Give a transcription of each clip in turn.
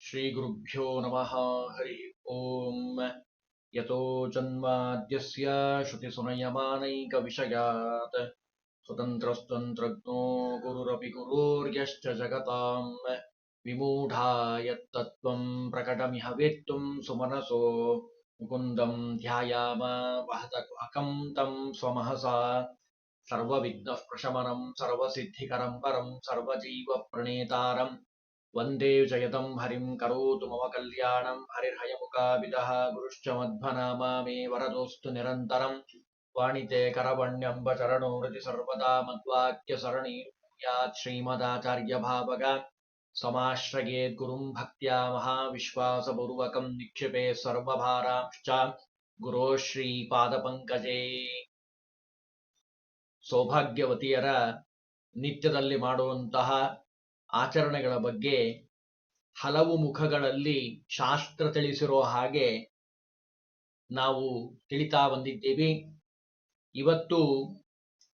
श्रीगुरुभ्यो नमः हरि ओम। यतो जन्माद्यस्य श्रुतिसुनयमानैकविषयात् स्वतन्त्रस्तन्त्रज्ञो गुरुरपि गुरोर्यश्च जगताम् विमूढा यत्तत्त्वं प्रकटमिह वेत्तुं सुमनसो मुकुन्दं ध्यायाम वहतकं तं स्वमहसा सर्वविघ्नः प्रशमनं सर्वसिद्धिकरं परं सर्वजीवप्रणेतारं वन्दे जयतं हरिं करोतु मम कल्याणं हरिर्हयमुखाभिदः गुरुश्च मध्वनामा मे वरदोऽस्तु निरन्तरं वाणिते करवण्यम्ब चरणो हृदि सर्वदा मद्वाक्यसरणीर्यात् श्रीमदाचार्यभावग समाश्रयेत् गुरुं भक्त्या महाविश्वासपूर्वकं निक्षिपे सर्वभारांश्च गुरो ಶ್ರೀಪಾದಪಂಕಜೇ। ಸೌಭಾಗ್ಯವತಿಯರ ನಿತ್ಯದಲ್ಲಿ ಮಾಡುವಂತಹ ಆಚರಣೆಗಳ ಬಗ್ಗೆ ಹಲವು ಮುಖಗಳಲ್ಲಿ ಶಾಸ್ತ್ರ ತಿಳಿಸಿರೋ ಹಾಗೆ ನಾವು ತಿಳಿತಾ ಬಂದಿದ್ದೀವಿ. ಇವತ್ತು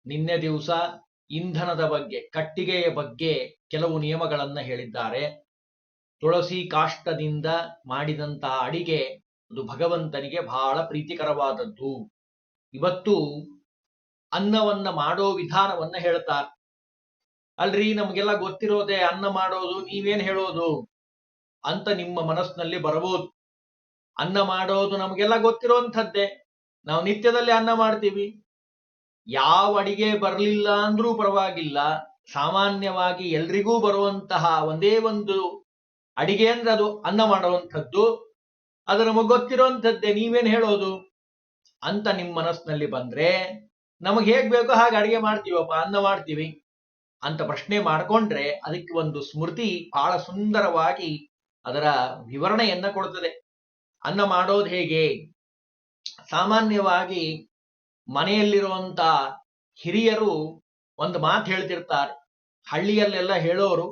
ನಿನ್ನೆ ದಿವಸ ಇಂಧನದ ಬಗ್ಗೆ, ಕಟ್ಟಿಗೆಯ ಬಗ್ಗೆ ಕೆಲವು ನಿಯಮಗಳನ್ನು ಹೇಳಿದ್ದಾರೆ. ತುಳಸಿ ಕಾಷ್ಟದಿಂದ ಮಾಡಿದಂತಹ ಅಡಿಗೆ ಅದು ಭಗವಂತನಿಗೆ ಬಹಳ ಪ್ರೀತಿಕರವಾದದ್ದು. ಇವತ್ತು ಅನ್ನವನ್ನ ಮಾಡೋ ವಿಧಾನವನ್ನ ಹೇಳ್ತಾರೆ. ಅಲ್ರಿ, ನಮಗೆಲ್ಲ ಗೊತ್ತಿರೋದೆ ಅನ್ನ ಮಾಡೋದು, ನೀವೇನ್ ಹೇಳೋದು ಅಂತ ನಿಮ್ಮ ಮನಸ್ಸಿನಲ್ಲಿ ಬರಬಹುದು. ಅನ್ನ ಮಾಡೋದು ನಮಗೆಲ್ಲ ಗೊತ್ತಿರೋಂಥದ್ದೇ, ನಾವು ನಿತ್ಯದಲ್ಲಿ ಅನ್ನ ಮಾಡ್ತೀವಿ. ಯಾವ ಅಡಿಗೆ ಬರಲಿಲ್ಲ ಅಂದ್ರೂ ಪರವಾಗಿಲ್ಲ, ಸಾಮಾನ್ಯವಾಗಿ ಎಲ್ರಿಗೂ ಬರುವಂತಹ ಒಂದೇ ಒಂದು ಅಡಿಗೆ ಅಂದ್ರೆ ಅದು ಅನ್ನ ಮಾಡುವಂಥದ್ದು. ಅದು ನಮಗೆ ಗೊತ್ತಿರೋಂಥದ್ದೇ, ನೀವೇನ್ ಹೇಳೋದು ಅಂತ ನಿಮ್ಮ ಮನಸ್ಸಿನಲ್ಲಿ ಬಂದ್ರೆ, ನಮಗೆ ಹೇಗ್ ಬೇಕೋ ಹಾಗೆ ಅಡಿಗೆ ಮಾಡ್ತೀವಪ್ಪ, ಅನ್ನ ಮಾಡ್ತೀವಿ ಅಂತ ಪ್ರಶ್ನೆ ಮಾಡಿಕೊಂಡ್ರೆ ಅದಕ್ಕೆ ಒಂದು ಸ್ಮೃತಿ ಬಹಳ ಸುಂದರವಾಗಿ ಅದರ ವಿವರಣೆಯನ್ನ ಕೊಡ್ತದೆ. ಅನ್ನ ಮಾಡೋದು ಹೇಗೆ? ಸಾಮಾನ್ಯವಾಗಿ ಮನೆಯಲ್ಲಿರುವಂತ ಹಿರಿಯರು ಒಂದು ಮಾತು ಹೇಳ್ತಿರ್ತಾರೆ. ಹಳ್ಳಿಯಲ್ಲೆಲ್ಲ ಹೇಳೋರು,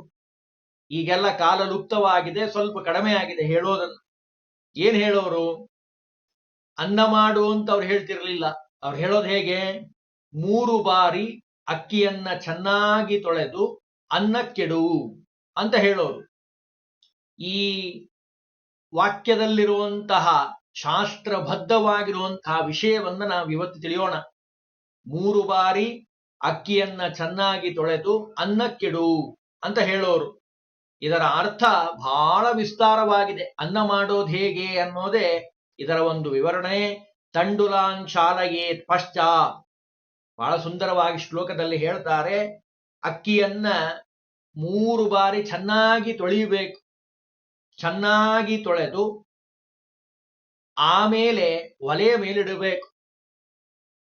ಈಗೆಲ್ಲ ಕಾಲ ಲುಪ್ತವಾಗಿದೆ, ಸ್ವಲ್ಪ ಕಡಿಮೆ ಆಗಿದೆ ಹೇಳೋದನ್ನು. ಏನ್ ಹೇಳೋರು? ಅನ್ನ ಮಾಡು ಅಂತ ಅವ್ರು ಹೇಳ್ತಿರ್ಲಿಲ್ಲ. ಅವ್ರು ಹೇಳೋದು ಹೇಗೆ? 3 ಬಾರಿ ಅಕ್ಕಿಯನ್ನ ಚೆನ್ನಾಗಿ ತೊಳೆದು ಅನ್ನಕ್ಕೆಡು ಅಂತ ಹೇಳೋರು. ಈ ವಾಕ್ಯದಲ್ಲಿರುವಂತಹ ಶಾಸ್ತ್ರಬದ್ಧವಾಗಿರುವಂತಹ ವಿಷಯವನ್ನ ನಾವು ಇವತ್ತು ತಿಳಿಯೋಣ. 3 ಬಾರಿ ಅಕ್ಕಿಯನ್ನ ಚೆನ್ನಾಗಿ ತೊಳೆದು ಅನ್ನಕ್ಕೆಡು ಅಂತ ಹೇಳೋರು. ಇದರ ಅರ್ಥ ಬಹಳ ವಿಸ್ತಾರವಾಗಿದೆ. ಅನ್ನ ಮಾಡೋದು ಹೇಗೆ ಅನ್ನೋದೇ ಇದರ ಒಂದು ವಿವರಣೆ. ತಂಡುಲಾನ್ ಶಾಲಯೇತ್ ಪಶ್ಚಾತ್, ಬಹಳ ಸುಂದರವಾಗಿ ಶ್ಲೋಕದಲ್ಲಿ ಹೇಳ್ತಾರೆ. ಅಕ್ಕಿಯನ್ನ 3 ಬಾರಿ ಚೆನ್ನಾಗಿ ತೊಳೆಯಬೇಕು. ಚೆನ್ನಾಗಿ ತೊಳೆದು ಆಮೇಲೆ ಒಲೆಯ ಮೇಲಿಡಬೇಕು.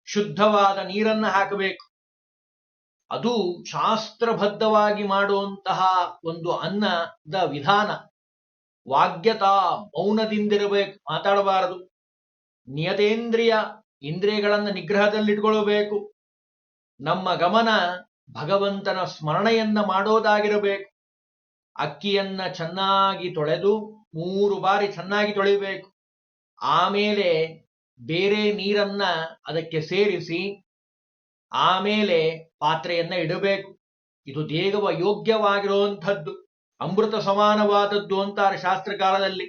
ಶುದ್ಧವಾದ ನೀರನ್ನ ಹಾಕಬೇಕು. ಅದು ಶಾಸ್ತ್ರಬದ್ಧವಾಗಿ ಮಾಡುವಂತಹ ಒಂದು ಅನ್ನದ ವಿಧಾನ. ವಾಗ್ಯತಾ, ಮೌನದಿಂದಿರಬೇಕು, ಮಾತಾಡಬಾರದು. ನಿಯತೇಂದ್ರಿಯ, ಇಂದ್ರಿಯಗಳನ್ನು ನಿಗ್ರಹದಲ್ಲಿಟ್ಕೊಳ್ಬೇಕು. ನಮ್ಮ ಗಮನ ಭಗವಂತನ ಸ್ಮರಣೆಯನ್ನ ಮಾಡೋದಾಗಿರಬೇಕು. ಅಕ್ಕಿಯನ್ನ ಚೆನ್ನಾಗಿ ತೊಳೆದು 3 ಬಾರಿ ಚೆನ್ನಾಗಿ ತೊಳಿಬೇಕು. ಆಮೇಲೆ ಬೇರೆ ನೀರನ್ನ ಅದಕ್ಕೆ ಸೇರಿಸಿ ಆಮೇಲೆ ಪಾತ್ರೆಯನ್ನ ಇಡಬೇಕು. ಇದು ದೇಗವ ಯೋಗ್ಯವಾಗಿರುವಂಥದ್ದು, ಅಮೃತ ಸಮಾನವಾದದ್ದು ಅಂತಾರೆ ಶಾಸ್ತ್ರಕಾಲದಲ್ಲಿ.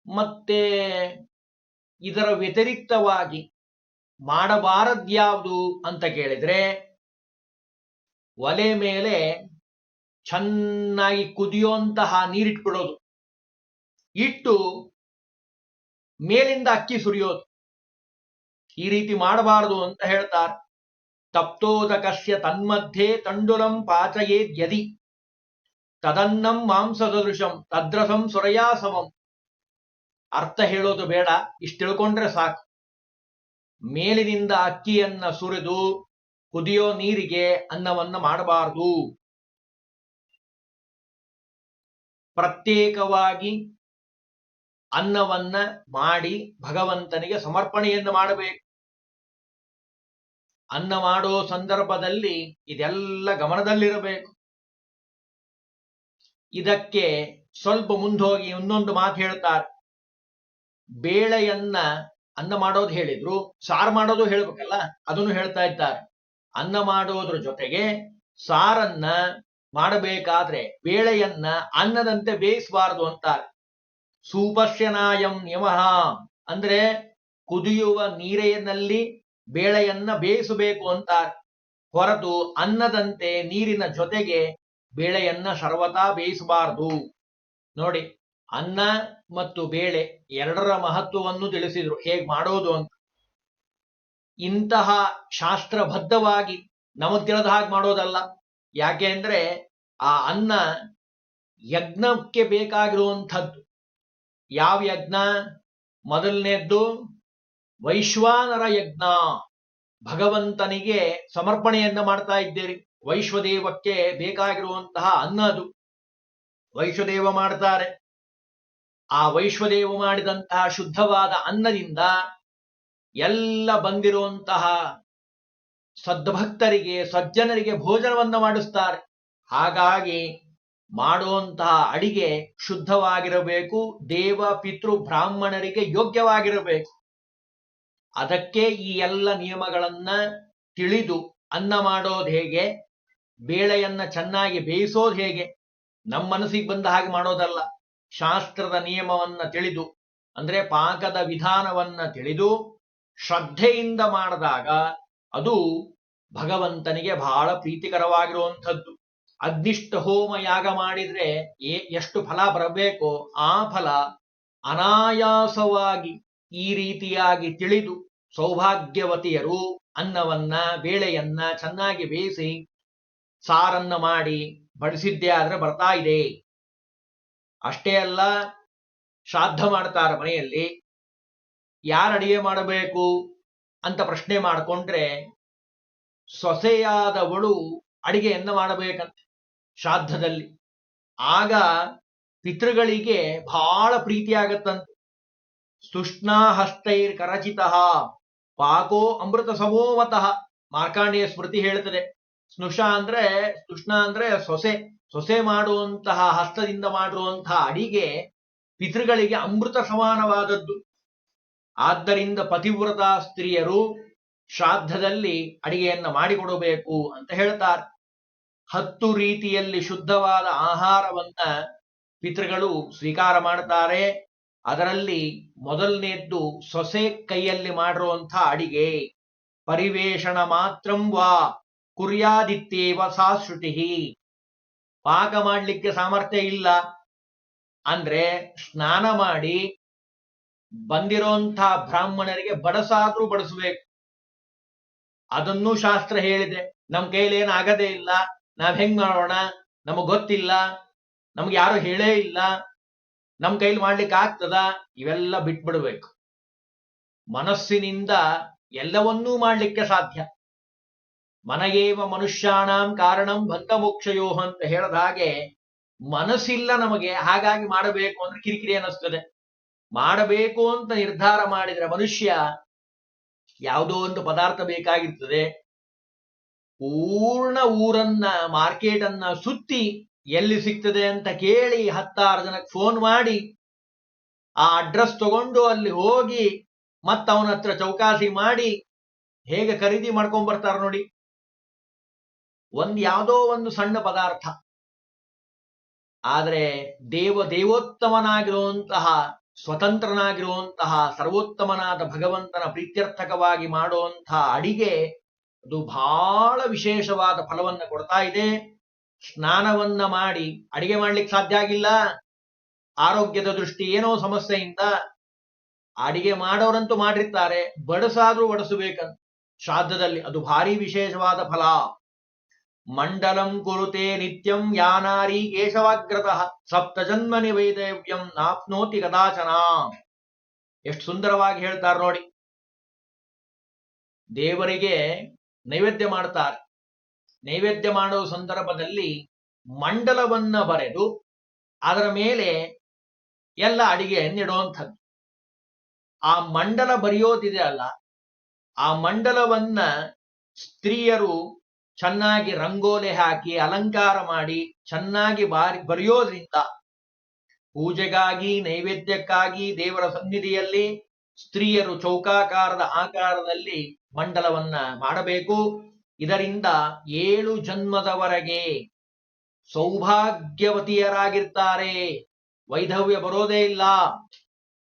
ಮತ್ತೆ ಇದರ ವ್ಯತಿರಿಕ್ತವಾಗಿ ಮಾಡಬಾರದ್ಯಾವುದು ಅಂತ ಕೇಳಿದ್ರೆ, ಒಲೆ ಮೇಲೆ ಚೆನ್ನಾಗಿ ಕುದಿಯುವಂತಹ ನೀರಿಟ್ಬಿಡೋದು, ಇಟ್ಟು ಮೇಲಿಂದ ಅಕ್ಕಿ ಸುರಿಯೋದು. ಈ ರೀತಿ ಮಾಡಬಾರದು ಅಂತ ಹೇಳ್ತಾರೆ. ತಪ್ತೋದಕಸ್ಯ ತನ್ಮಧ್ಯೆ ತಂಡುಲಂ ಪಾಚಯೇದ್ಯದಿ ತದನ್ನಂ ಮಾಂಸದೃಶಂ ತದ್ರಸಂ ಸುರಯಾಸಮಂ. ಅರ್ಥ ಹೇಳೋದು ಬೇಡ, ಇಷ್ಟು ತಿಳ್ಕೊಂಡ್ರೆ ಸಾಕು. ಮೇಲಿನಿಂದ ಅಕ್ಕಿಯನ್ನ ಸುರಿದು ಕುದಿಯೋ ನೀರಿಗೆ ಅನ್ನವನ್ನ ಮಾಡಬಾರದು. ಪ್ರತ್ಯೇಕವಾಗಿ ಅನ್ನವನ್ನ ಮಾಡಿ ಭಗವಂತನಿಗೆ ಸಮರ್ಪಣೆಯನ್ನು ಮಾಡಬೇಕು. ಅನ್ನ ಮಾಡೋ ಸಂದರ್ಭದಲ್ಲಿ ಇದೆಲ್ಲ ಗಮನದಲ್ಲಿರಬೇಕು. ಇದಕ್ಕೆ ಸ್ವಲ್ಪ ಮುಂದೋಗಿ ಇನ್ನೊಂದು ಮಾತು ಹೇಳ್ತಾರೆ. ಬೇಳೆಯನ್ನ ಅನ್ನ ಮಾಡೋದು ಹೇಳಿದ್ರು, ಸಾರು ಮಾಡೋದು ಹೇಳ್ಬೇಕಲ್ಲ, ಅದನ್ನು ಹೇಳ್ತಾ ಇದ್ದಾರೆ. ಅನ್ನ ಮಾಡೋದ್ರ ಜೊತೆಗೆ ಸಾರನ್ನ ಮಾಡಬೇಕಾದ್ರೆ ಬೇಳೆಯನ್ನ ಅನ್ನದಂತೆ ಬೇಯಿಸಬಾರದು ಅಂತಾರೆ. ಸೂಪಸ್ಯನಾಯಂ ಯಮಃ ಅಂದ್ರೆ ಕುದಿಯುವ ನೀರಿನಲ್ಲಿ ಬೇಳೆಯನ್ನ ಬೇಯಿಸಬೇಕು ಅಂತಾರೆ, ಹೊರತು ಅನ್ನದಂತೆ ನೀರಿನ ಜೊತೆಗೆ ಬೇಳೆಯನ್ನ ಸರ್ವತಾ ಬೇಯಿಸಬಾರದು. ನೋಡಿ, ಅನ್ನ ಮತ್ತು ಬೇಳೆ ಎರಡರ ಮಹತ್ವವನ್ನು ತಿಳಿಸಿದ್ರು, ಹೇಗೆ ಮಾಡೋದು ಅಂತ. ಇಂತಹ ಶಾಸ್ತ್ರಬದ್ಧವಾಗಿ ನಮಗ್ ತಿಳಿದ ಹಾಗೆ ಮಾಡೋದಲ್ಲ. ಯಾಕೆ ಅಂದ್ರೆ ಆ ಅನ್ನ ಯಜ್ಞಕ್ಕೆ ಬೇಕಾಗಿರುವಂಥದ್ದು. ಯಾವ ಯಜ್ಞ? ಮೊದಲನೇದ್ದು ವೈಶ್ವಾನರ ಯಜ್ಞ. ಭಗವಂತನಿಗೆ ಸಮರ್ಪಣೆಯನ್ನ ಮಾಡ್ತಾ ಇದ್ದೀರಿ. ವೈಶ್ವದೇವಕ್ಕೆ ಬೇಕಾಗಿರುವಂತಹ ಅನ್ನ ಅದು. ವೈಶ್ವದೇವ ಮಾಡ್ತಾರೆ. ಆ ವೈಶ್ವದೇವ ಮಾಡಿದಂತಹ ಶುದ್ಧವಾದ ಅನ್ನದಿಂದ ಎಲ್ಲ ಬಂದಿರುವಂತಹ ಸದ್ಭಕ್ತರಿಗೆ, ಸಜ್ಜನರಿಗೆ ಭೋಜನವನ್ನ ಮಾಡಿಸ್ತಾರೆ. ಹಾಗಾಗಿ ಮಾಡುವಂತಹ ಅಡಿಗೆ ಶುದ್ಧವಾಗಿರಬೇಕು, ದೇವ ಪಿತೃ ಬ್ರಾಹ್ಮಣರಿಗೆ ಯೋಗ್ಯವಾಗಿರಬೇಕು. ಅದಕ್ಕೆ ಈ ಎಲ್ಲ ನಿಯಮಗಳನ್ನ ತಿಳಿದು ಅನ್ನ ಮಾಡೋದು ಹೇಗೆ, ಬೇಳೆಯನ್ನ ಚೆನ್ನಾಗಿ ಬೇಯಿಸೋದು ಹೇಗೆ, ನಮ್ಮ ಮನಸ್ಸಿಗೆ ಬಂದ ಹಾಗೆ ಮಾಡೋದಲ್ಲ. ಶಾಸ್ತ್ರದ ನಿಯಮವನ್ನ ತಿಳಿದು, ಅಂದ್ರೆ ಪಾಕದ ವಿಧಾನವನ್ನ ತಿಳಿದು ಶ್ರದ್ಧೆಯಿಂದ ಮಾಡಿದಾಗ ಅದು ಭಗವಂತನಿಗೆ ಬಹಳ ಪ್ರೀತಿಕರವಾಗಿರುವಂಥದ್ದು. ಅಗ್ನಿಷ್ಠ ಹೋಮ ಯಾಗ ಮಾಡಿದ್ರೆ ಎಷ್ಟು ಫಲ ಬರಬೇಕೋ ಆ ಫಲ ಅನಾಯಾಸವಾಗಿ ಈ ರೀತಿಯಾಗಿ ತಿಳಿದು ಸೌಭಾಗ್ಯವತಿಯರು ಅನ್ನವನ್ನ, ಬೇಳೆಯನ್ನ ಚೆನ್ನಾಗಿ ಬೇಯಿಸಿ ಸಾರನ್ನ ಮಾಡಿ ಬಡಿಸಿದ್ದೇ ಆದ್ರೆ ಬರ್ತಾ ಇದೆ. ಅಷ್ಟೇ ಅಲ್ಲ, ಶ್ರಾದ್ದ ಮಾಡ್ತಾರೆ ಮನೆಯಲ್ಲಿ. ಯಾರು ಅಡಿಗೆ ಮಾಡಬೇಕು ಅಂತ ಪ್ರಶ್ನೆ ಮಾಡಿಕೊಂಡ್ರೆ ಸೊಸೆಯಾದವಳು ಅಡಿಗೆಯನ್ನ ಮಾಡಬೇಕಂತೆ ಶ್ರಾದ್ದದಲ್ಲಿ. ಆಗ ಪಿತೃಗಳಿಗೆ ಬಹಳ ಪ್ರೀತಿ ಆಗತ್ತಂತೆ. ಸ್ತುಷ್ಣಾ ಹಸ್ತೈರ್ ಕರಚಿತ ಪಾಕೋ ಅಮೃತ ಸಮೋಮತಃ. ಮಾರ್ಕಾಂಡೇಯ ಸ್ಮೃತಿ ಹೇಳ್ತದೆ. ಸ್ತುಷ್ಣ ಅಂದ್ರೆ ಸೊಸೆ ಮಾಡುವಂತಹ ಹಸ್ತದಿಂದ ಮಾಡುವಂತಹ ಅಡಿಗೆ ಪಿತೃಗಳಿಗೆ ಅಮೃತ ಸಮಾನವಾದದ್ದು. ಆದ್ದರಿಂದ ಪತಿವ್ರತ ಸ್ತ್ರೀಯರು ಶ್ರಾದ್ದದಲ್ಲಿ ಅಡಿಗೆಯನ್ನ ಮಾಡಿಕೊಡಬೇಕು ಅಂತ ಹೇಳ್ತಾರೆ. 10 ರೀತಿಯಲ್ಲಿ ಶುದ್ಧವಾದ ಆಹಾರವನ್ನ ಪಿತೃಗಳು ಸ್ವೀಕಾರ ಮಾಡ್ತಾರೆ. ಅದರಲ್ಲಿ ಮೊದಲನೇದ್ದು ಸೊಸೆ ಕೈಯಲ್ಲಿ ಮಾಡಿರುವಂತಹ ಅಡಿಗೆ. ಪರಿವೇಷಣ ಮಾತ್ರಂ ವಾ ಕುರ್ಯಾದಿತ್ಯೇವ ಸಾ ಶ್ರುತಿ. ಪಾಕ ಮಾಡಲಿಕ್ಕೆ ಸಾಮರ್ಥ್ಯ ಇಲ್ಲ ಅಂದ್ರೆ ಸ್ನಾನ ಮಾಡಿ ಬಂದಿರೋಂತಹ ಬ್ರಾಹ್ಮಣರಿಗೆ ಬಡಸಾದ್ರೂ ಬಡಿಸ್ಬೇಕು. ಅದನ್ನೂ ಶಾಸ್ತ್ರ ಹೇಳಿದೆ. ನಮ್ ಕೈಲೇನು ಆಗದೇ ಇಲ್ಲ, ನಾವ್ ಹೆಂಗ್ ಮಾಡೋಣ, ನಮಗ್ ಗೊತ್ತಿಲ್ಲ, ನಮ್ಗೆ ಯಾರು ಹೇಳೇ ಇಲ್ಲ, ನಮ್ ಕೈಲಿ ಮಾಡ್ಲಿಕ್ಕೆ ಆಗ್ತದ, ಇವೆಲ್ಲ ಬಿಟ್ಬಿಡ್ಬೇಕು. ಮನಸ್ಸಿನಿಂದ ಎಲ್ಲವನ್ನೂ ಮಾಡ್ಲಿಕ್ಕೆ ಸಾಧ್ಯ. ಮನಗೇವ ಮನುಷ್ಯಾಣಂ ಕಾರಣಂ ಬಂಧ ಮೋಕ್ಷಯೋ ಅಂತ ಹೇಳದ ಹಾಗೆ ಮನಸ್ಸಿಲ್ಲ ನಮಗೆ, ಹಾಗಾಗಿ ಮಾಡಬೇಕು ಅಂದ್ರೆ ಕಿರಿಕಿರಿ ಅನ್ನಿಸ್ತದೆ. ಮಾಡಬೇಕು ಅಂತ ನಿರ್ಧಾರ ಮಾಡಿದ್ರೆ ಮನುಷ್ಯ ಯಾವುದೋ ಒಂದು ಪದಾರ್ಥ ಬೇಕಾಗಿರ್ತದೆ, ಪೂರ್ಣ ಊರನ್ನ, ಮಾರ್ಕೆಟ್ ಅನ್ನ ಸುತ್ತಿ ಎಲ್ಲಿ ಸಿಗ್ತದೆ ಅಂತ ಕೇಳಿ 10 ಜನಕ್ಕೆ ಫೋನ್ ಮಾಡಿ ಆ ಅಡ್ರೆಸ್ ತಗೊಂಡು ಅಲ್ಲಿ ಹೋಗಿ ಮತ್ತ ಅವನ ಹತ್ರ ಚೌಕಾಸಿ ಮಾಡಿ ಹೇಗೆ ಖರೀದಿ ಮಾಡ್ಕೊಂಡ್ ಬರ್ತಾರ ನೋಡಿ. ಯಾವುದೋ ಒಂದು ಸಣ್ಣ ಪದಾರ್ಥ, ಆದ್ರೆ ದೇವೋತ್ತಮನಾಗಿರುವಂತಹ, ಸ್ವತಂತ್ರನಾಗಿರುವಂತಹ, ಸರ್ವೋತ್ತಮನಾದ ಭಗವಂತನ ಪ್ರೀತ್ಯರ್ಥಕವಾಗಿ ಮಾಡುವಂತಹ ಅಡಿಗೆ ಅದು ಬಹಳ ವಿಶೇಷವಾದ ಫಲವನ್ನ ಕೊಡ್ತಾ ಇದೆ. ಸ್ನಾನವನ್ನ ಮಾಡಿ ಅಡಿಗೆ ಮಾಡ್ಲಿಕ್ಕೆ ಸಾಧ್ಯ ಆಗಿಲ್ಲ, ಆರೋಗ್ಯದ ದೃಷ್ಟಿ ಏನೋ ಸಮಸ್ಯೆಯಿಂದ, ಅಡಿಗೆ ಮಾಡೋರಂತೂ ಮಾಡಿರ್ತಾರೆ, ಬಡಸಾದ್ರೂ ಬಡಿಸಬೇಕಂತ ಶ್ರಾದ್ದದಲ್ಲಿ. ಅದು ಭಾರಿ ವಿಶೇಷವಾದ ಫಲ. ಮಂಡಲಂ ಕುರುತೆ ನಿತ್ಯಂ ಯಾನಾರಿ ಕೇಶವಾಗ್ರತಃ ಸಪ್ತ ಜನ್ಮ ನಿವೇದವ್ಯಂ ನಾಪ್ನೋತಿ ಕದಾಚನ. ಎಷ್ಟು ಸುಂದರವಾಗಿ ಹೇಳ್ತಾರೆ ನೋಡಿ. ದೇವರಿಗೆ ನೈವೇದ್ಯ ಮಾಡ್ತಾರೆ. ನೈವೇದ್ಯ ಮಾಡುವ ಸಂದರ್ಭದಲ್ಲಿ ಮಂಡಲವನ್ನ ಬರೆದು ಅದರ ಮೇಲೆ ಎಲ್ಲ ಅಡಿಗೆಯನ್ನಿಡುವಂಥದ್ದು. ಆ ಮಂಡಲ ಬರೆಯೋದಿದೆ ಅಲ್ಲ, ಆ ಮಂಡಲವನ್ನ ಸ್ತ್ರೀಯರು ಚೆನ್ನಾಗಿ ರಂಗೋಲೆ ಹಾಕಿ ಅಲಂಕಾರ ಮಾಡಿ ಚೆನ್ನಾಗಿ ಬರೆಯೋದ್ರಿಂದ ಪೂಜೆಗಾಗಿ, ನೈವೇದ್ಯಕ್ಕಾಗಿ ದೇವರ ಸನ್ನಿಧಿಯಲ್ಲಿ ಸ್ತ್ರೀಯರು ಚೌಕಾಕಾರದ ಆಕಾರದಲ್ಲಿ ಮಂಡಲವನ್ನ ಮಾಡಬೇಕು. ಇದರಿಂದ 7 ಜನ್ಮದವರೆಗೆ ಸೌಭಾಗ್ಯವತಿಯರಾಗಿರ್ತಾರೆ. ವೈಧವ್ಯ ಬರೋದೇ ಇಲ್ಲ.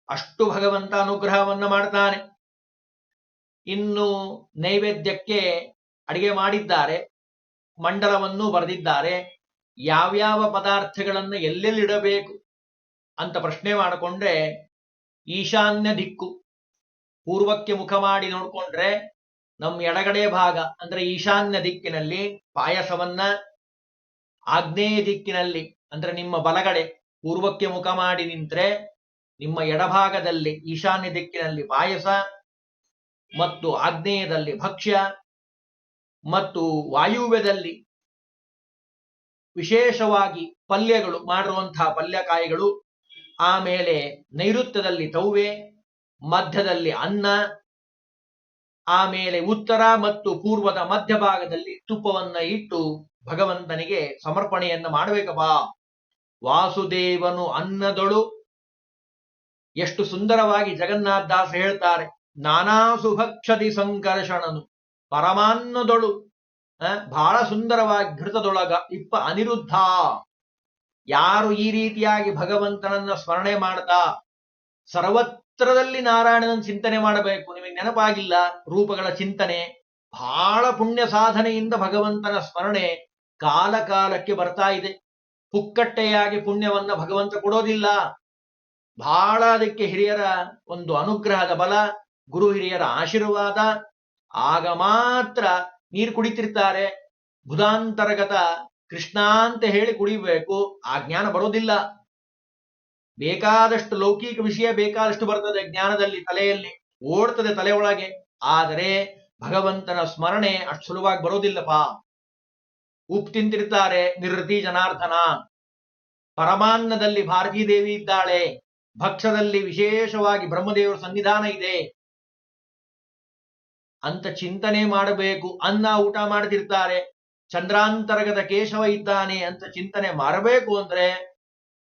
ಅಷ್ಟು ಭಗವಂತ ಅನುಗ್ರಹವನ್ನ ಮಾಡ್ತಾನೆ. ಇನ್ನು ನೈವೇದ್ಯಕ್ಕೆ ಅಡಿಗೆ ಮಾಡಿದ್ದಾರೆ, ಮಂಡಲವನ್ನು ಬರೆದಿದ್ದಾರೆ. ಯಾವ್ಯಾವ ಪದಾರ್ಥಗಳನ್ನ ಎಲ್ಲೆಲ್ಲಿಡಬೇಕು ಅಂತ ಪ್ರಶ್ನೆ ಮಾಡಿಕೊಂಡ್ರೆ, ಈಶಾನ್ಯ ದಿಕ್ಕು, ಪೂರ್ವಕ್ಕೆ ಮುಖ ಮಾಡಿ ನೋಡ್ಕೊಂಡ್ರೆ ನಮ್ಮ ಎಡಗಡೆ ಭಾಗ ಅಂದ್ರೆ ಈಶಾನ್ಯ ದಿಕ್ಕಿನಲ್ಲಿ ಪಾಯಸವನ್ನ, ಆಗ್ನೇಯ ದಿಕ್ಕಿನಲ್ಲಿ ಅಂದ್ರೆ ನಿಮ್ಮ ಬಲಗಡೆ ಪೂರ್ವಕ್ಕೆ ಮುಖ ಮಾಡಿ ನಿಂತ್ರೆ ನಿಮ್ಮ ಎಡಭಾಗದಲ್ಲಿ ಈಶಾನ್ಯ ದಿಕ್ಕಿನಲ್ಲಿ ಪಾಯಸ, ಮತ್ತು ಆಗ್ನೇಯದಲ್ಲಿ ಭಕ್ಷ್ಯ, ಮತ್ತು ವಾಯುವ್ಯದಲ್ಲಿ ವಿಶೇಷವಾಗಿ ಪಲ್ಯಗಳು ಮಾಡಿರುವಂತಹ ಪಲ್ಯಕಾಯಿಗಳು, ಆಮೇಲೆ ನೈಋತ್ಯದಲ್ಲಿ ತೌವೆ, ಮಧ್ಯದಲ್ಲಿ ಅನ್ನ, ಆಮೇಲೆ ಉತ್ತರ ಮತ್ತು ಪೂರ್ವದ ಮಧ್ಯಭಾಗದಲ್ಲಿ ತುಪ್ಪವನ್ನ ಇಟ್ಟು ಭಗವಂತನಿಗೆ ಸಮರ್ಪಣೆಯನ್ನ ಮಾಡಬೇಕಪ್ಪ. ವಾಸುದೇವನು ಅನ್ನದೊಳು, ಎಷ್ಟು ಸುಂದರವಾಗಿ ಜಗನ್ನಾಥದಾಸ ಹೇಳ್ತಾರೆ, ನಾನಾ ಸುಭಕ್ಷದಿ ಸಂಕರ್ಷಣನು ಪರಮಾನ್ನದೊಳು, ಬಹಳ ಸುಂದರವಾಗಿ ಘೃತದೊಳಗ ಇಪ್ಪ ಅನಿರುದ್ಧ. ಯಾರು ಈ ರೀತಿಯಾಗಿ ಭಗವಂತನನ್ನ ಸ್ಮರಣೆ ಮಾಡ್ತಾ ಸರ್ವತ್ರದಲ್ಲಿ ನಾರಾಯಣನ ಚಿಂತನೆ ಮಾಡಬೇಕು. ನಿಮಗೆ ನೆನಪಾಗಿಲ್ಲ, ರೂಪಗಳ ಚಿಂತನೆ ಬಹಳ ಪುಣ್ಯ ಸಾಧನೆಯಿಂದ ಭಗವಂತನ ಸ್ಮರಣೆ ಕಾಲ ಕಾಲಕ್ಕೆ ಬರ್ತಾ ಇದೆ. ಪುಕ್ಕಟ್ಟೆಯಾಗಿ ಪುಣ್ಯವನ್ನ ಭಗವಂತ ಕೊಡೋದಿಲ್ಲ. ಬಹಳ ಅದಕ್ಕೆ ಹಿರಿಯರ ಒಂದು ಅನುಗ್ರಹದ ಬಲ, ಗುರು ಹಿರಿಯರ ಆಶೀರ್ವಾದ, ಆಗ ಮಾತ್ರ ನೀರು ಕುಡಿತಿರ್ತಾರೆ. ಬುಧಾಂತರ್ಗತ ಕೃಷ್ಣ ಅಂತ ಹೇಳಿ ಕುಡಿಬೇಕು, ಆ ಜ್ಞಾನ ಬರೋದಿಲ್ಲ. ಬೇಕಾದಷ್ಟು ಲೌಕಿಕ ವಿಷಯ ಬೇಕಾದಷ್ಟು ಬರ್ತದೆ ಜ್ಞಾನದಲ್ಲಿ, ತಲೆಯಲ್ಲಿ ಓಡ್ತದೆ ತಲೆ ಒಳಗೆ. ಆದರೆ ಭಗವಂತನ ಸ್ಮರಣೆ ಅಷ್ಟು ಸುಲಭವಾಗಿ ಬರೋದಿಲ್ಲಪ್ಪ. ಉಪ್ಪು ತಿಂತಿರ್ತಾರೆ ನಿವೃತ್ತಿ ಜನಾರ್ದನ, ಪರಮಾನ್ನದಲ್ಲಿ ಭಾರತೀ ದೇವಿ ಇದ್ದಾಳೆ, ಭಕ್ಷದಲ್ಲಿ ವಿಶೇಷವಾಗಿ ಬ್ರಹ್ಮದೇವರ ಸನ್ನಿಧಾನ ಇದೆ ಅಂತ ಚಿಂತನೆ ಮಾಡಬೇಕು. ಅನ್ನ ಊಟ ಮಾಡ್ತಿರ್ತಾರೆ, ಚಂದ್ರಾಂತರ್ಗತ ಕೇಶವ ಇದ್ದಾನೆ ಅಂತ ಚಿಂತನೆ ಮಾಡಬೇಕು ಅಂದ್ರೆ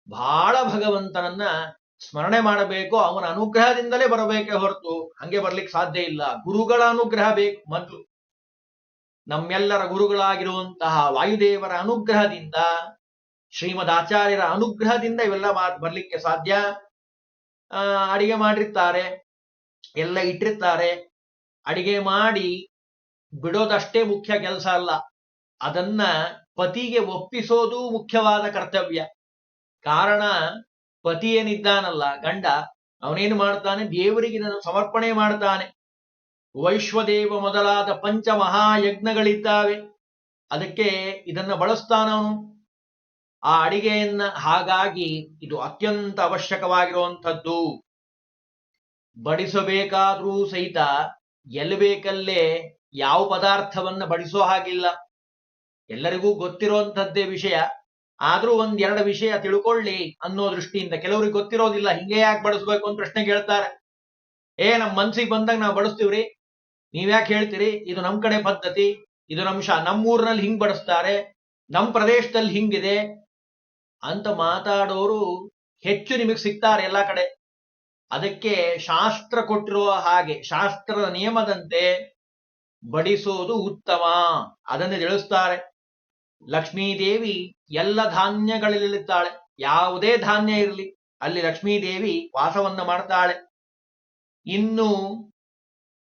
ಬಹಳ ಭಗವಂತನನ್ನ ಸ್ಮರಣೆ ಮಾಡಬೇಕು. ಅವನ ಅನುಗ್ರಹದಿಂದಲೇ ಬರಬೇಕೇ ಹೊರತು ಹಂಗೆ ಬರ್ಲಿಕ್ಕೆ ಸಾಧ್ಯ ಇಲ್ಲ. ಗುರುಗಳ ಅನುಗ್ರಹ ಬೇಕು ಮೊದಲು. ನಮ್ಮೆಲ್ಲರ ಗುರುಗಳಾಗಿರುವಂತಹ ವಾಯುದೇವರ ಅನುಗ್ರಹದಿಂದ, ಶ್ರೀಮದ್ ಆಚಾರ್ಯರ ಅನುಗ್ರಹದಿಂದ ಇವೆಲ್ಲ ಬರ್ಲಿಕ್ಕೆ ಸಾಧ್ಯ. ಅಡಿಗೆ ಮಾಡಿರ್ತಾರೆ, ಎಲ್ಲ ಇಟ್ಟಿರ್ತಾರೆ. ಅಡಿಗೆ ಮಾಡಿ ಬಿಡೋದಷ್ಟೇ ಮುಖ್ಯ ಕೆಲಸ ಅಲ್ಲ, ಅದನ್ನ ಪತಿಗೆ ಒಪ್ಪಿಸೋದು ಮುಖ್ಯವಾದ ಕರ್ತವ್ಯ. ಕಾರಣ ಪತಿ ಏನಿದ್ದಾನಲ್ಲ ಗಂಡ, ಅವನೇನು ಮಾಡ್ತಾನೆ, ದೇವರಿಗೆ ಇದನ್ನು ಸಮರ್ಪಣೆ ಮಾಡ್ತಾನೆ. ವೈಶ್ವದೇವ ಮೊದಲಾದ ಪಂಚ ಮಹಾಯಜ್ಞಗಳಿದ್ದಾವೆ, ಅದಕ್ಕೆ ಇದನ್ನ ಬಳಸ್ತಾನವನು ಆ ಅಡಿಗೆಯನ್ನ. ಹಾಗಾಗಿ ಇದು ಅತ್ಯಂತ ಅವಶ್ಯಕವಾಗಿರುವಂಥದ್ದು. ಬಡಿಸಬೇಕಾದ್ರೂ ಸಹಿತ ಎಲ್ಲಿ ಬೇಕಲ್ಲೇ ಯಾವ ಪದಾರ್ಥವನ್ನ ಬಡಿಸೋ ಹಾಗಿಲ್ಲ. ಎಲ್ಲರಿಗೂ ಗೊತ್ತಿರುವಂಥದ್ದೇ ವಿಷಯ, ಆದ್ರೂ ಒಂದೆರಡು ವಿಷಯ ತಿಳ್ಕೊಳ್ಳಿ ಅನ್ನೋ ದೃಷ್ಟಿಯಿಂದ. ಕೆಲವರಿಗೆ ಗೊತ್ತಿರೋದಿಲ್ಲ, ಹಿಂಗೆ ಯಾಕೆ ಬಡಿಸ್ಬೇಕು ಅಂತ ಪ್ರಶ್ನೆ ಕೇಳ್ತಾರೆ. ನಮ್ಮ ಮನ್ಸಿಗೆ ಬಂದಾಗ ನಾವು ಬಡಿಸ್ತೀವ್ರಿ, ನೀವ್ಯಾಕೆ ಹೇಳ್ತೀರಿ, ಇದು ನಮ್ ಕಡೆ ಪದ್ಧತಿ, ಇದು ನಮ್ಮೂರಿನಲ್ಲಿ ಹಿಂಗ್ ಬಡಿಸ್ತಾರೆ, ನಮ್ ಪ್ರದೇಶದಲ್ಲಿ ಹಿಂಗಿದೆ ಅಂತ ಮಾತಾಡೋರು ಹೆಚ್ಚು ನಿಮಗೆ ಸಿಗ್ತಾರೆ ಎಲ್ಲ ಕಡೆ. ಅದಕ್ಕೆ ಶಾಸ್ತ್ರ ಕೊಟ್ಟಿರುವ ಹಾಗೆ, ಶಾಸ್ತ್ರದ ನಿಯಮದಂತೆ ಬಡಿಸೋದು ಉತ್ತಮ, ಅದನ್ನು ತಿಳಿಸ್ತಾರೆ. ಲಕ್ಷ್ಮೀದೇವಿ ಎಲ್ಲ ಧಾನ್ಯಗಳಲ್ಲಿರ್ತಾಳೆ, ಯಾವುದೇ ಧಾನ್ಯ ಇರಲಿ ಅಲ್ಲಿ ಲಕ್ಷ್ಮೀದೇವಿ ವಾಸವನ್ನ ಮಾಡ್ತಾಳೆ. ಇನ್ನು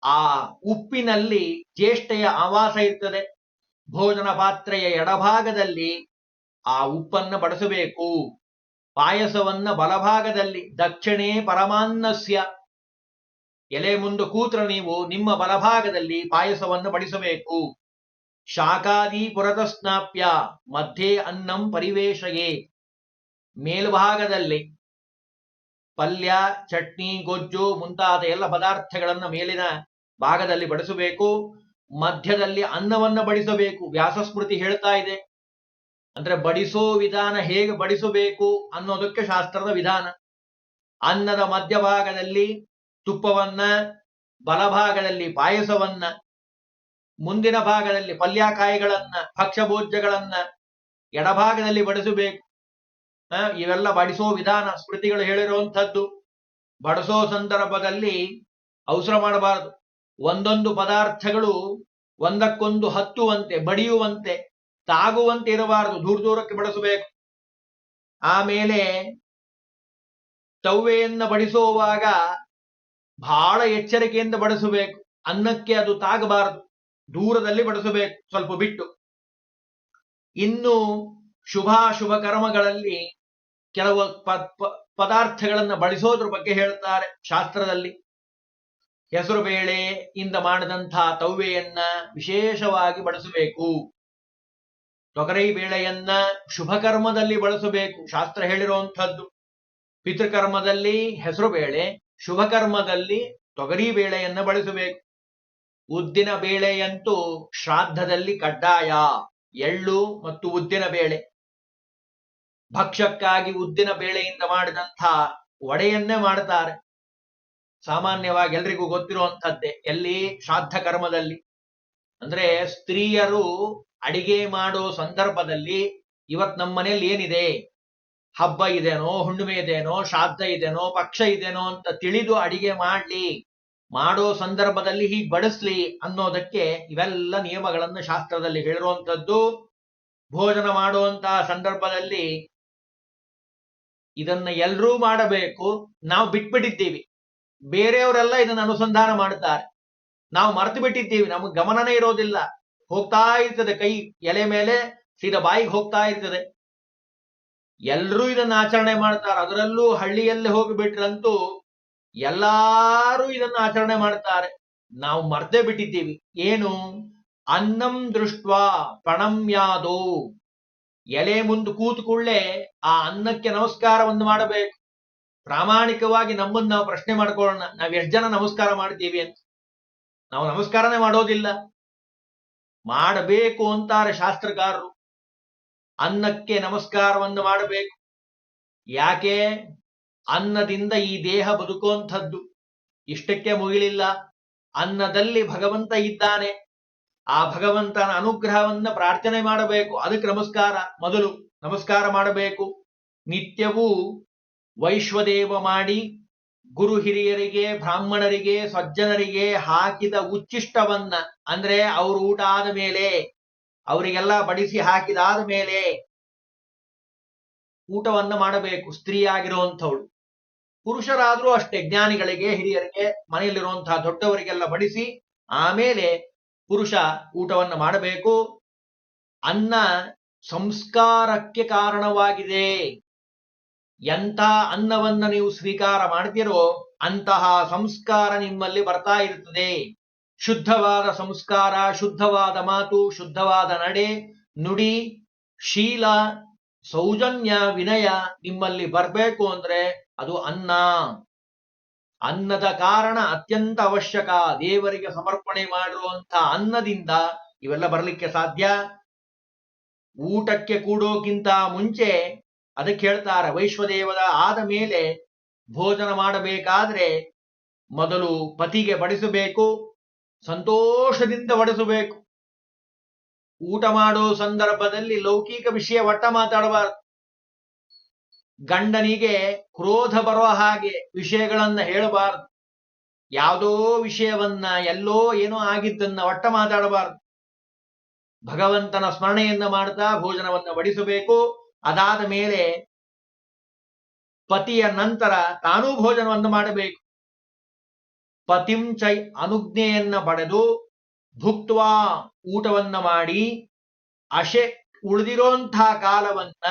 ಆ ಉಪ್ಪಿನಲ್ಲಿ ಜ್ಯೇಷ್ಠೆಯ ಆವಾಸ ಇರ್ತದೆ. ಭೋಜನ ಪಾತ್ರೆಯ ಎಡಭಾಗದಲ್ಲಿ ಆ ಉಪ್ಪನ್ನ ಬಡಿಸಬೇಕು. ಪಾಯಸವನ್ನ ಬಲಭಾಗದಲ್ಲಿ, ದಕ್ಷಿಣೇ ಪರಮಾನ್ನಸ್ಯ, ಎಲೆ ಮುಂದೆ ಕೂತ್ರ ನೀವು ನಿಮ್ಮ ಬಲಭಾಗದಲ್ಲಿ ಪಾಯಸವನ್ನು ಬಡಿಸಬೇಕು. ಶಾಕಾದಿ ಪುರತಸ್ನಾಪ್ಯ ಮಧ್ಯೆ ಅನ್ನಂ ಪರಿವೇಶಯೇ, ಮೇಲ್ಭಾಗದಲ್ಲಿ ಪಲ್ಯ, ಚಟ್ನಿ, ಗೊಜ್ಜು ಮುಂತಾದ ಎಲ್ಲ ಪದಾರ್ಥಗಳನ್ನ ಮೇಲಿನ ಭಾಗದಲ್ಲಿ ಬಡಿಸಬೇಕು. ಮಧ್ಯದಲ್ಲಿ ಅನ್ನವನ್ನ ಬಡಿಸಬೇಕು. ವ್ಯಾಸಸ್ಮೃತಿ ಹೇಳ್ತಾ ಇದೆ. ಅಂದ್ರೆ ಬಡಿಸೋ ವಿಧಾನ ಹೇಗೆ ಬಡಿಸಬೇಕು ಅನ್ನೋದಕ್ಕೆ ಶಾಸ್ತ್ರದ ವಿಧಾನ. ಅನ್ನದ ಮಧ್ಯಭಾಗದಲ್ಲಿ ತುಪ್ಪವನ್ನ, ಬಲಭಾಗದಲ್ಲಿ ಪಾಯಸವನ್ನ, ಮುಂದಿನ ಭಾಗದಲ್ಲಿ ಪಲ್ಯಕಾಯಿಗಳನ್ನ, ಭಕ್ಷ್ಯಭೋಜ್ಯಗಳನ್ನ ಎಡಭಾಗದಲ್ಲಿ ಬಡಿಸಬೇಕು. ಇವೆಲ್ಲ ಬಡಿಸೋ ವಿಧಾನ ಸ್ಮೃತಿಗಳು ಹೇಳಿರುವಂಥದ್ದು. ಬಡಿಸೋ ಸಂದರ್ಭದಲ್ಲಿ ಅವಸರ ಮಾಡಬಾರದು. ಒಂದೊಂದು ಪದಾರ್ಥಗಳು ಒಂದಕ್ಕೊಂದು ಹತ್ತುವಂತೆ, ಬಡಿಯುವಂತೆ ತಾಗುವಂತೆ ಇರಬಾರದು, ದೂರ ದೂರಕ್ಕೆ ಬಡಿಸಬೇಕು. ಆಮೇಲೆ ತವ್ವೆಯನ್ನ ಬಡಿಸುವಾಗ ಬಹಳ ಎಚ್ಚರಿಕೆಯಿಂದ ಬಡಿಸಬೇಕು. ಅನ್ನಕ್ಕೆ ಅದು ತಾಗಬಾರದು, ದೂರದಲ್ಲಿ ಬಡಿಸಬೇಕು, ಸ್ವಲ್ಪ ಬಿಟ್ಟು. ಇನ್ನು ಶುಭಾಶುಭ ಕರ್ಮಗಳಲ್ಲಿ ಕೆಲವು ಪದಾರ್ಥಗಳನ್ನು ಬಳಸೋದ್ರ ಬಗ್ಗೆ ಹೇಳ್ತಾರೆ ಶಾಸ್ತ್ರದಲ್ಲಿ. ಹೆಸರು ಬೇಳೆಯಿಂದ ಮಾಡಿದಂತಹ ತವ್ವೆಯನ್ನ ವಿಶೇಷವಾಗಿ ಬಳಸಬೇಕು. ತೊಗರಿ ಬೇಳೆಯನ್ನ ಶುಭ ಕರ್ಮದಲ್ಲಿ ಬಳಸಬೇಕು, ಶಾಸ್ತ್ರ ಹೇಳಿರುವಂಥದ್ದು. ಪಿತೃಕರ್ಮದಲ್ಲಿ ಹೆಸರು ಬೇಳೆ, ಶುಭ ಕರ್ಮದಲ್ಲಿ ತೊಗರಿ ಬೇಳೆಯನ್ನ ಬಳಸಬೇಕು. ಉದ್ದಿನ ಬೇಳೆಯಂತೂ ಶ್ರಾದ್ದದಲ್ಲಿ ಕಡ್ಡಾಯ. ಎಳ್ಳು ಮತ್ತು ಉದ್ದಿನ ಬೇಳೆ. ಭಕ್ಷ್ಯಕ್ಕಾಗಿ ಉದ್ದಿನ ಬೇಳೆಯಿಂದ ಮಾಡಿದಂಥ ವಡೆಯನ್ನೇ ಮಾಡ್ತಾರೆ. ಸಾಮಾನ್ಯವಾಗಿ ಎಲ್ರಿಗೂ ಗೊತ್ತಿರುವಂಥದ್ದೇ. ಎಲ್ಲಿ? ಶ್ರಾದ್ದ ಕರ್ಮದಲ್ಲಿ. ಅಂದ್ರೆ ಸ್ತ್ರೀಯರು ಅಡಿಗೆ ಮಾಡೋ ಸಂದರ್ಭದಲ್ಲಿ ಇವತ್ ನಮ್ಮ ಮನೇಲಿ ಏನಿದೆ, ಹಬ್ಬ ಇದೇನೋ, ಹುಣ್ಣಿಮೆ ಇದೇನೋ, ಶ್ರಾದ್ದ ಇದೇನೋ, ಪಕ್ಷ ಇದೇನೋ ಅಂತ ತಿಳಿದು ಅಡಿಗೆ ಮಾಡ್ಲಿ, ಮಾಡೋ ಸಂದರ್ಭದಲ್ಲಿ ಹೀಗೆ ಬಡಿಸ್ಲಿ ಅನ್ನೋದಕ್ಕೆ ಇವೆಲ್ಲ ನಿಯಮಗಳನ್ನು ಶಾಸ್ತ್ರದಲ್ಲಿ ಹೇಳಿರುವಂಥದ್ದು. ಭೋಜನ ಮಾಡುವಂತಹ ಸಂದರ್ಭದಲ್ಲಿ ಇದನ್ನ ಎಲ್ರೂ ಮಾಡಬೇಕು. ನಾವು ಬಿಟ್ಬಿಟ್ಟಿದ್ದೀವಿ, ಬೇರೆಯವರೆಲ್ಲ ಇದನ್ನ ಅನುಸಂಧಾನ ಮಾಡ್ತಾರೆ, ನಾವು ಮರೆತು ಬಿಟ್ಟಿದ್ದೀವಿ, ನಮಗೆ ಗಮನನೇ ಇರೋದಿಲ್ಲ. ಹೋಗ್ತಾ ಇರ್ತದೆ ಕೈ ಎಲೆ ಮೇಲೆ, ಸೀದಾ ಬಾಯಿಗೆ ಹೋಗ್ತಾ ಇರ್ತದೆ. ಎಲ್ರೂ ಇದನ್ನ ಆಚರಣೆ ಮಾಡ್ತಾರೆ. ಅದರಲ್ಲೂ ಹಳ್ಳಿಯಲ್ಲಿ ಹೋಗಿಬಿಟ್ರಂತೂ ಎಲ್ಲಾರು ಇದನ್ನ ಆಚರಣೆ ಮಾಡ್ತಾರೆ. ನಾವು ಮರ್ತೇ ಬಿಟ್ಟಿದ್ದೀವಿ. ಏನು? ಅನ್ನಂ ದೃಷ್ಟ್ವಾ ಪ್ರಣಮ್ಯಾದೋ. ಎಲೆ ಮುಂದೆ ಕೂತ್ಕೊಳ್ಳೆ ಆ ಅನ್ನಕ್ಕೆ ನಮಸ್ಕಾರವನ್ನು ಮಾಡಬೇಕು. ಪ್ರಾಮಾಣಿಕವಾಗಿ ನಮ್ಮನ್ನು ನಾವು ಪ್ರಶ್ನೆ ಮಾಡ್ಕೊಳ್ಳೋಣ, ನಾವ್ ಎಷ್ಟು ಜನ ನಮಸ್ಕಾರ ಮಾಡ್ತೀವಿ ಅಂತ. ನಾವು ನಮಸ್ಕಾರನೇ ಮಾಡೋದಿಲ್ಲ. ಮಾಡಬೇಕು ಅಂತಾರೆ ಶಾಸ್ತ್ರಕಾರರು. ಅನ್ನಕ್ಕೆ ನಮಸ್ಕಾರವನ್ನು ಮಾಡಬೇಕು. ಯಾಕೆ? ಅನ್ನದಿಂದ ಈ ದೇಹ ಬದುಕುವಂಥದ್ದು. ಇಷ್ಟಕ್ಕೆ ಮುಗಿಲಿಲ್ಲ, ಅನ್ನದಲ್ಲಿ ಭಗವಂತ ಇದ್ದಾನೆ. ಆ ಭಗವಂತನ ಅನುಗ್ರಹವನ್ನ ಪ್ರಾರ್ಥನೆ ಮಾಡಬೇಕು. ಅದಕ್ಕೆ ನಮಸ್ಕಾರ, ಮೊದಲು ನಮಸ್ಕಾರ ಮಾಡಬೇಕು. ನಿತ್ಯವೂ ವೈಶ್ವದೇವ ಮಾಡಿ ಗುರು ಹಿರಿಯರಿಗೆ, ಬ್ರಾಹ್ಮಣರಿಗೆ, ಸಜ್ಜನರಿಗೆ ಹಾಕಿದ ಉಚ್ಚಿಷ್ಟವನ್ನ, ಅಂದ್ರೆ ಅವರು ಊಟ ಆದ ಮೇಲೆ ಅವರಿಗೆಲ್ಲ ಬಡಿಸಿ ಹಾಕಿದಾದ ಮೇಲೆ ಊಟವನ್ನ ಮಾಡಬೇಕು. ಸ್ತ್ರೀ ಆಗಿರುವಂಥವಳು. ಪುರುಷರಾದ್ರೂ ಅಷ್ಟೇ, ಜ್ಞಾನಿಗಳಿಗೆ, ಹಿರಿಯರಿಗೆ, ಮನೆಯಲ್ಲಿರುವಂತಹ ದೊಡ್ಡವರಿಗೆಲ್ಲ ಬಡಿಸಿ ಆಮೇಲೆ ಪುರುಷ ಊಟವನ್ನ ಮಾಡಬೇಕು. ಅನ್ನ ಸಂಸ್ಕಾರಕ್ಕೆ ಕಾರಣವಾಗಿದೆ. ಎಂಥ ಅನ್ನವನ್ನ ನೀವು ಸ್ವೀಕಾರ ಮಾಡ್ತೀರೋ ಅಂತಹ ಸಂಸ್ಕಾರ ನಿಮ್ಮಲ್ಲಿ ಬರ್ತಾ ಇರ್ತದೆ. ಶುದ್ಧವಾದ ಸಂಸ್ಕಾರ, ಶುದ್ಧವಾದ ಮಾತು, ಶುದ್ಧವಾದ ನಡೆ, ನುಡಿ, ಶೀಲ, ಸೌಜನ್ಯ, ವಿನಯ ನಿಮ್ಮಲ್ಲಿ ಬರಬೇಕು ಅಂದ್ರೆ ಅದು ಅನ್ನ. ಅನ್ನದ ಕಾರಣ ಅತ್ಯಂತ ಅವಶ್ಯಕ. ದೇವರಿಗೆ ಸಮರ್ಪಣೆ ಮಾಡಿರುವಂತ ಅನ್ನದಿಂದ ಇವೆಲ್ಲ ಬರಲಿಕ್ಕೆ ಸಾಧ್ಯ. ಊಟಕ್ಕೆ ಕೂಡೋಕ್ಕಿಂತ ಮುಂಚೆ ಅದಕ್ಕೆ ಹೇಳ್ತಾರೆ, ವೈಶ್ವದೇವದ ಆದ ಮೇಲೆ ಭೋಜನ ಮಾಡಬೇಕಾದ್ರೆ ಮೊದಲು ಪತಿಗೆ ಬಡಿಸಬೇಕು, ಸಂತೋಷದಿಂದ ಬಡಿಸಬೇಕು. ಊಟ ಮಾಡೋ ಸಂದರ್ಭದಲ್ಲಿ ಲೌಕಿಕ ವಿಷಯ ಒಟ್ಟ ಮಾತಾಡಬಾರದು. ಗಂಡನಿಗೆ ಕ್ರೋಧ ಬರೋ ಹಾಗೆ ವಿಷಯಗಳನ್ನ ಹೇಳಬಾರದು. ಯಾವುದೋ ವಿಷಯವನ್ನ, ಎಲ್ಲೋ ಏನೋ ಆಗಿದ್ದನ್ನ ಒಟ್ಟ ಮಾತಾಡಬಾರದು. ಭಗವಂತನ ಸ್ಮರಣೆಯನ್ನ ಮಾಡ್ತಾ ಭೋಜನವನ್ನ ಬಡಿಸಬೇಕು. ಅದಾದ ಮೇಲೆ ಪತಿಯ ನಂತರ ತಾನೂ ಭೋಜನವನ್ನು ಮಾಡಬೇಕು. ಪತಿಂಚೈ ಅನುಜ್ಞೆಯನ್ನ ಪಡೆದು ಭುಕ್ತ್ವಾ ಊಟವನ್ನ ಮಾಡಿ ಅಶೆ ಉಳಿದಿರುವಂತಹ ಕಾಲವನ್ನ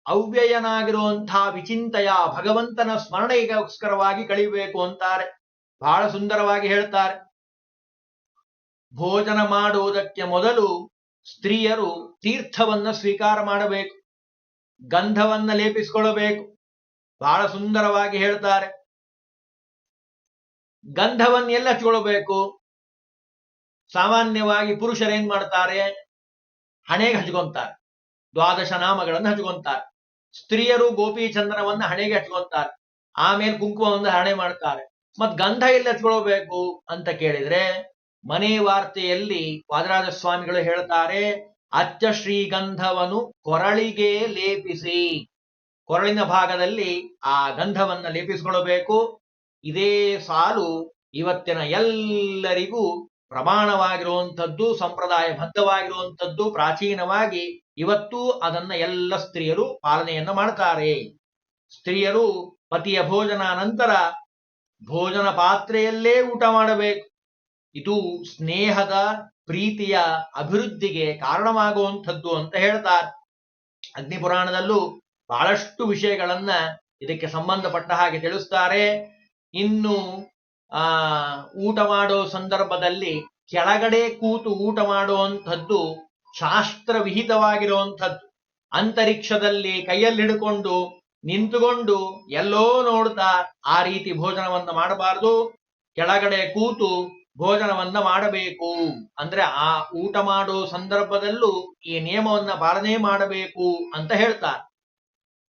ಅವ್ಯಯನಾಗಿರುವಂತಹ ವಿಚಿಂತೆಯ ಭಗವಂತನ ಸ್ಮರಣೆಗೋಸ್ಕರವಾಗಿ ಕಳಿಬೇಕು ಅಂತಾರೆ. ಬಹಳ ಸುಂದರವಾಗಿ ಹೇಳ್ತಾರೆ. ಭೋಜನ ಮಾಡುವುದಕ್ಕೆ ಮೊದಲು ಸ್ತ್ರೀಯರು ತೀರ್ಥವನ್ನ ಸ್ವೀಕಾರ ಮಾಡಬೇಕು, ಗಂಧವನ್ನ ಲೇಪಿಸಿಕೊಳ್ಳಬೇಕು. ಬಹಳ ಸುಂದರವಾಗಿ ಹೇಳ್ತಾರೆ. ಗಂಧವನ್ನ ಎಲ್ಲ ಹಚ್ಕೊಳ್ಬೇಕು. ಸಾಮಾನ್ಯವಾಗಿ ಪುರುಷರೇನ್ ಮಾಡ್ತಾರೆ? ಹಣೆಗೆ ಹಚ್ಕೊಂತಾರೆ, ದ್ವಾದಶ ನಾಮಗಳನ್ನು ಹಚ್ಕೊಂತಾರೆ. ಸ್ತ್ರೀಯರು ಗೋಪಿ ಚಂದನವನ್ನ ಹಣೆಗೆ ಹಚ್ಕೊಂತಾರೆ, ಆಮೇಲೆ ಕುಂಕುಮವನ್ನು ಹಣೆ ಮಾಡ್ತಾರೆ. ಮತ್ ಗಂಧ ಎಲ್ಲಿ ಹಚ್ಕೊಳ್ಬೇಕು ಅಂತ ಕೇಳಿದ್ರೆ, ಮನೆ ವಾರ್ತೆಯಲ್ಲಿ ವಾದರಾಜ ಸ್ವಾಮಿಗಳು ಹೇಳ್ತಾರೆ, ಅಚ್ಚ ಶ್ರೀಗಂಧವನ್ನು ಕೊರಳಿಗೆ ಲೇಪಿಸಿ. ಕೊರಳಿನ ಭಾಗದಲ್ಲಿ ಆ ಗಂಧವನ್ನ ಲೇಪಿಸಿಕೊಳ್ಳಬೇಕು. ಇದೇ ಸಾಲು ಇವತ್ತಿನ ಎಲ್ಲರಿಗೂ ಪ್ರಮಾಣವಾಗಿರುವಂಥದ್ದು, ಸಂಪ್ರದಾಯಬದ್ಧವಾಗಿರುವಂಥದ್ದು, ಪ್ರಾಚೀನವಾಗಿ ಇವತ್ತು ಅದನ್ನ ಎಲ್ಲ ಸ್ತ್ರೀಯರು ಪಾಲನೆಯನ್ನ ಮಾಡ್ತಾರೆ. ಸ್ತ್ರೀಯರು ಪತಿಯ ಭೋಜನ ನಂತರ ಭೋಜನ ಪಾತ್ರೆಯಲ್ಲೇ ಊಟ ಮಾಡಬೇಕು. ಇದು ಸ್ನೇಹದ, ಪ್ರೀತಿಯ ಅಭಿವೃದ್ಧಿಗೆ ಕಾರಣವಾಗುವಂಥದ್ದು ಅಂತ ಹೇಳ್ತಾರೆ. ಅಗ್ನಿಪುರಾಣದಲ್ಲೂ ಬಹಳಷ್ಟು ವಿಷಯಗಳನ್ನ ಇದಕ್ಕೆ ಸಂಬಂಧಪಟ್ಟ ಹಾಗೆ ತಿಳಿಸ್ತಾರೆ. ಇನ್ನು ಊಟ ಮಾಡೋ ಸಂದರ್ಭದಲ್ಲಿ ಕೆಳಗಡೆ ಕೂತು ಊಟ ಮಾಡುವಂಥದ್ದು ಶಾಸ್ತ್ರ ವಿಹಿತವಾಗಿರುವಂಥದ್ದು. ಅಂತರಿಕ್ಷದಲ್ಲಿ ಕೈಯಲ್ಲಿ ಹಿಡ್ಕೊಂಡು ನಿಂತುಕೊಂಡು ಎಲ್ಲೋ ನೋಡ್ತಾ ಆ ರೀತಿ ಭೋಜನವನ್ನ ಮಾಡಬಾರದು. ಕೆಳಗಡೆ ಕೂತು ಭೋಜನವನ್ನ ಮಾಡಬೇಕು. ಅಂದ್ರೆ ಆ ಊಟ ಮಾಡೋ ಸಂದರ್ಭದಲ್ಲೂ ಈ ನಿಯಮವನ್ನ ಪಾಲನೆ ಮಾಡಬೇಕು ಅಂತ ಹೇಳ್ತಾರೆ.